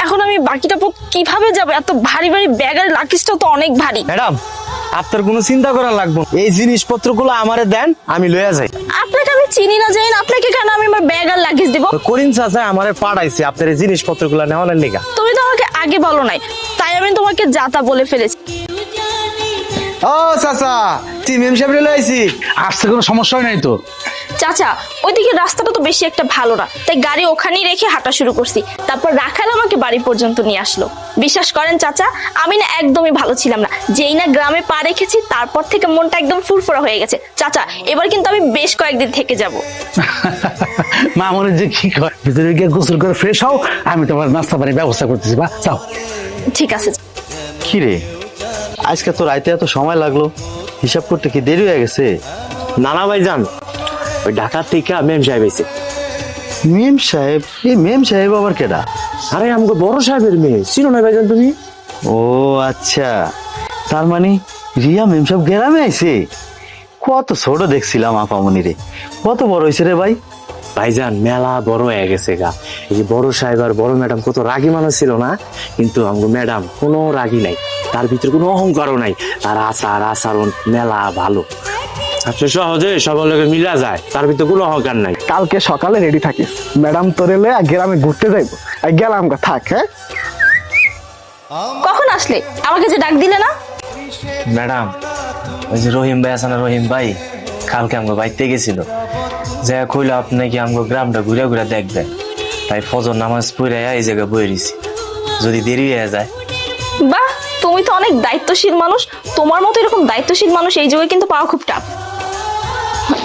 এখন আমি বাকিটা পথ কিভাবে যাব? এত ভারী ভারী ব্যাগ আর লাকিজটাও তো অনেক ভারী। ম্যাডাম, আপনার কোনো চিন্তা করা লাগবে না। এই জিনিসপত্রগুলো আমারে দেন, আমি লইয়া যাই। আপনাকে আমি চিনি না জানি না, আপনাকে কেন আমি আমার ব্যাগ আর লাগেজ দিব? করিম চাচা আমারে পাঠাইছে আপনার এই জিনিসপত্রগুলো নেওয়ার লিগা। তুমি তো আমাকে আগে বলো নাই, তাই আমি তোমাকে যাতা বলে ফেলেছি। ও চাচা, মেম সাহেব লই আইছি। আসতে কোনো সমস্যা নাই তো? চাচা, ওইদিকে রাস্তাটা তো বেশি একটা ভালো না, তাই গাড়ি ওখানেই রেখে হাঁটা শুরু করছি। তারপর রাখাল আমাকে বাড়ি পর্যন্ত নিয়ে আসলো। বিশ্বাস করেন চাচা, আমি না একদমই ভালো ছিলাম না। যেই না গ্রামে পা রেখেছি তারপর থেকে মনটা একদম ফুরফুরা হয়ে গেছে। চাচা, এবার কিন্তু আমি বেশ কয়েকদিন থেকে যাব। মা মনে যে কি কয়, ভিতরে গিয়ে গোসল করে ফ্রেশ হও, আমি তোমার নাস্তা পানির ব্যবস্থা করতেছি। বা যাও। ঠিক আছে। কি রে, আজকে তো রাইতে এত সময় লাগলো, হিসাব করতে কি দেরি হয়ে গেছে? নানা ভাইজান, ওই ঢাকা থেকে মেম সাহেব এসে। মেম সাহেব? এই মেম সাহেব আবার কেডা? আরে আমাকে বড় সাহেবের মেয়ে, চিনো না ভাইজান তুমি? ও আচ্ছা, তার মানে রিয়া মেম সাহেব গ্রামে আইছে। কত ছোট দেখছিলাম আপামনি রে, কত বড় হয়েছে রে ভাই? ভাইজান মেলা বড় হয়ে গেছে গা। এই যে বড় সাহেব আর বড় ম্যাডাম কত রাগী মানুষ ছিল না, কিন্তু আমাকে ম্যাডাম কোনো রাগী নাই, তার ভিতরে কোনো অহংকারও নাই। তার আচার আচরণ মেলা ভালো, আচ্ছা সহজে সবার লোকে মিলা যায়, তার ভিতরে কোনো অহংকার নাই। কালকে সকালে রেডি থাকিস, ম্যাডাম তোরে লয়ে গ্রামে ঘুরতে যাইবো। গেলাম গা, থাক। হ্যাঁ, কখন আসলে? আমাকে যে ডাক দিলে না? ম্যাডাম, ওই যে রহিম ভাই আছে না, রহিম ভাই কালকে আমাকে বাইতে গেছিল, যে কইলো আপনি কি আমাকে গ্রামটা ঘুরে ঘুরে দেখবেন, তাই ফজর নামাজ পড়ে এই জায়গায় বয়ে দিছি, যদি দেরি হয়ে যায়। বাহ, তুমি তো অনেক দায়িত্বশীল মানুষ। তোমার মতো এরকম দায়িত্বশীল মানুষ এই যুগে কিন্তু পাওয়া খুব টাফ।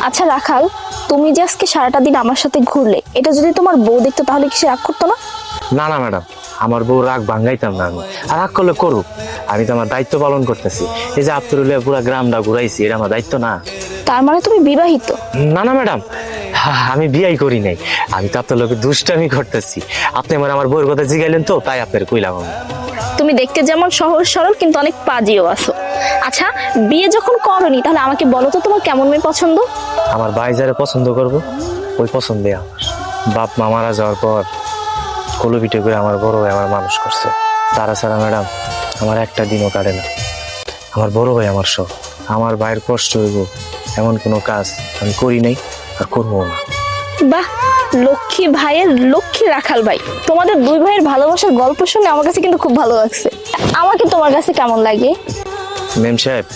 আচ্ছা রাখাল, তুমি যে আজকে সারাটা দিন আমার সাথে ঘুরলে, এটা যদি তোমার বউ দেখতো তাহলে কি সে রাগ করতো না? না না ম্যাডাম, আমার বউ রাগ ভাঙ্গাইতাম না আমি। আর রাগ করলে করুক, আমি তো আমার দায়িত্ব পালন করতেছি। এই যে আপনার পুরো গ্রামটা ঘুরাইছি, এটা আমার দায়িত্ব না? তার মানে তুমি বিবাহিত? না না ম্যাডাম, আমি বিয়াই করি নাই। আমি তো আপনার লোকে দুষ্টামি করতেছি। আপনি আমার বউয়ের কথা জিগাইলেন তো, তাই আপনার কইলাম আমি। তুমি দেখতে যেমন সহজ সরল, কিন্তু অনেক পাজিও আছো। আচ্ছা, বিয়ে যখন করনি তাহলে আমাকে বলো তো তোমার কেমন মেয়ে পছন্দ? আমার ভাই যারা পছন্দ করবো ওই পছন্দে আমার। বাপ মা মারা যাওয়ার পর কলু পিঠে করে আমার বড় ভাই আমার মানুষ করছে। তারা ছাড়া ম্যাডাম আমার একটা দিনও কাটে না। আমার বড় ভাই আমার সব। আমার ভাইয়ের কষ্ট হইব এমন কোনো কাজ আমি করি নাই আর করবো না। বাহ, লক্ষ্মী ভাইয়ের লক্ষ্মী রাখাল ভাই। তোমাদের দুই ভাইয়ের ভালোবাসার গল্প শুনে আমার কাছে কিন্তু খুব ভালো লাগছে। আমাকে তোমার কাছে কেমন লাগে? মেম সাহেব,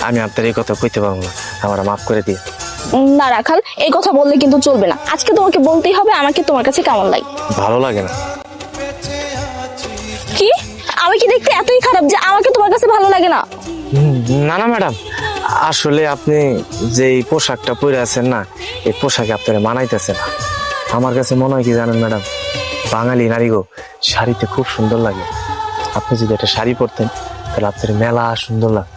আমি আপনার এই কথা কইতে পারবো না, আমার মাফ করে দিয়ে। না রাখাল, এই কথা বললে কিন্তু চলবে না। আজকে তোমাকে বলতেই হবে আমাকে তোমার কাছে কেমন লাগে। ভালো লাগে না? কি, আমি কি দেখতে এতই খারাপ যে আমাকে তোমার কাছে ভালো লাগে না? না না ম্যাডাম, আসলে আপনি যে এই পোশাকটা পরে আছেন না, এই পোশাকে আপনারা মানাইতেছে না। আমার কাছে মনে হয় কি জানেন ম্যাডাম, বাঙালি নারী গো, শাড়িতে খুব সুন্দর লাগে। আপনি যদি একটা শাড়ি পরতেন তাহলে আপনার মেলা সুন্দর লাগতো।